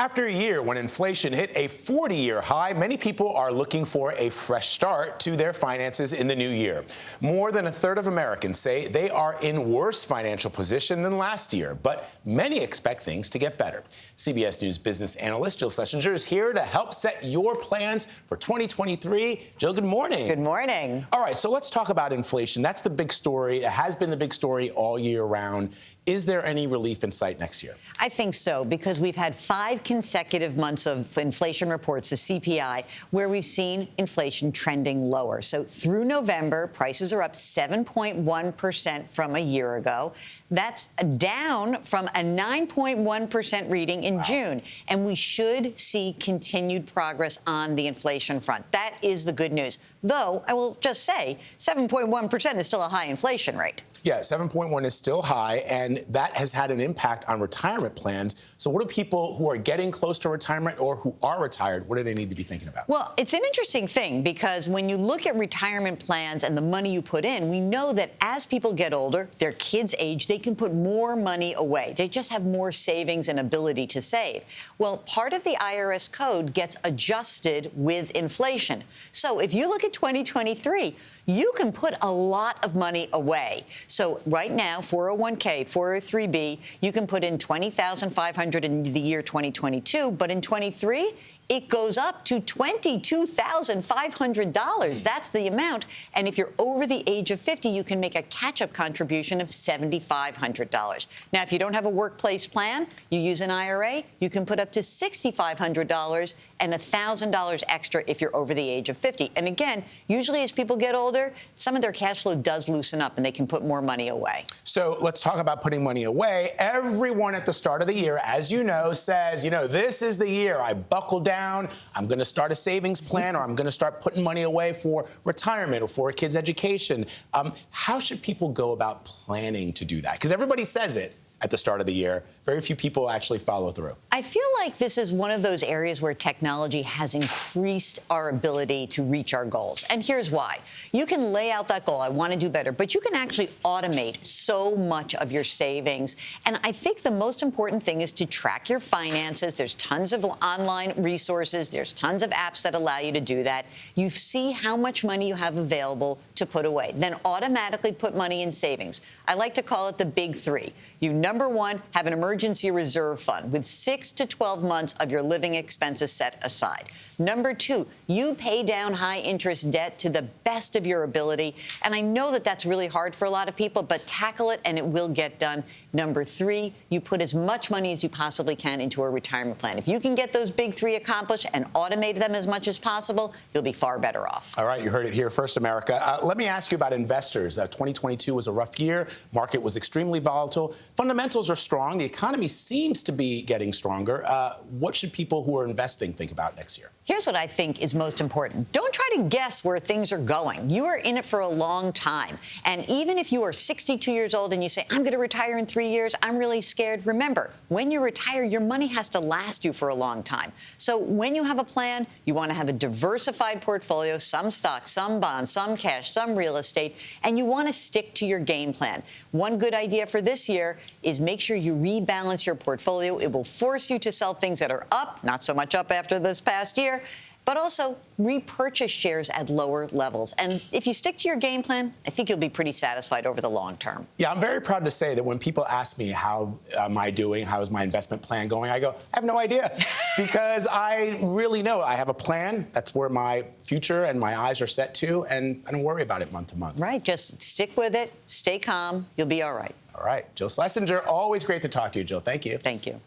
After a year when inflation hit a 40-year high, many people are looking for a fresh start to their finances in the new year. More than a third of Americans say they are in worse financial position than last year, but many expect things to get better. CBS News business analyst Jill Schlesinger is here to help set your plans for 2023. Jill, good morning. Good morning. All right, so let's talk about inflation. That's the big story. It has been the big story all year round. Is there any relief in sight next year? I think so, because we've had 5 consecutive months of inflation reports, the CPI, where we've seen inflation trending lower. So through November, prices are up 7.1% from a year ago. That's down from a 9.1% reading in June. And we should see continued progress on the inflation front. That is the good news. Though, I will just say, 7.1% is still a high inflation rate. Yeah, 7.1 is still high, and that has had an impact on retirement plans. So what do people who are getting close to retirement or who are retired, what do they need to be thinking about? Well, it's an interesting thing, because when you look at retirement plans and the money you put in, we know that as people get older, their kids age, they can put more money away. They just have more savings and ability to save. Well, part of the IRS code gets adjusted with inflation. So if you look at 2023, you can put a lot of money away. So right now, 401k, 403b, you can put in $20,500 in the year 2022, but in 23, it goes up to $22,500. That's the amount. And if you're over the age of 50, you can make a catch-up contribution of $7,500. Now, if you don't have a workplace plan, you use an IRA, you can put up to $6,500 and $1,000 extra if you're over the age of 50. And again, usually as people get older, some of their cash flow does loosen up and they can put more money away. So let's talk about putting money away. Everyone at the start of the year, as you know, says, this is the year I buckle down. I'm going to start a savings plan, or I'm going to start putting money away for retirement or for a kid's education. How should people go about planning to do that? Because everybody says it at the start of the year. Very few people actually follow through. I feel like this is one of those areas where technology has increased our ability to reach our goals. And here's why. You can lay out that goal, I want to do better, but you can actually automate so much of your savings. And I think the most important thing is to track your finances. There's tons of online resources. There's tons of apps that allow you to do that. You see how much money you have available to put away. Then automatically put money in savings. I like to call it the big 3. Number 1, have an emergency reserve fund with 6 to 12 months of your living expenses set aside. Number 2, you pay down high-interest debt to the best of your ability. And I know that that's really hard for a lot of people, but tackle it and it will get done. Number 3, you put as much money as you possibly can into a retirement plan. If you can get those big 3 accomplished and automate them as much as possible, you'll be far better off. All right, you heard it here first, America. Let me ask you about investors. 2022 was a rough year. Market was extremely volatile. Fundamentals are strong. The economy seems to be getting stronger. What should people who are investing think about next year? Here's what I think is most important. Don't try to guess where things are going. You are in it for a long time. And even if you are 62 years old and you say, I'm going to retire in 3 years, I'm really scared. Remember, when you retire, your money has to last you for a long time. So when you have a plan, you want to have a diversified portfolio, some stocks, some bonds, some cash, some real estate, and you want to stick to your game plan. One good idea for this year is make sure you rebalance your portfolio. It will force you to sell things that are up, not so much up after this past year, but also repurchase shares at lower levels. And if you stick to your game plan, I think you'll be pretty satisfied over the long term. Yeah, I'm very proud to say that when people ask me how am I doing, how is my investment plan going, I go, I have no idea, because I really know I have a plan. That's where my future and my eyes are set to, and I don't worry about it month to month. Right, just stick with it, stay calm, you'll be all right. All right, Jill Schlesinger, always great to talk to you, Jill. Thank you. Thank you.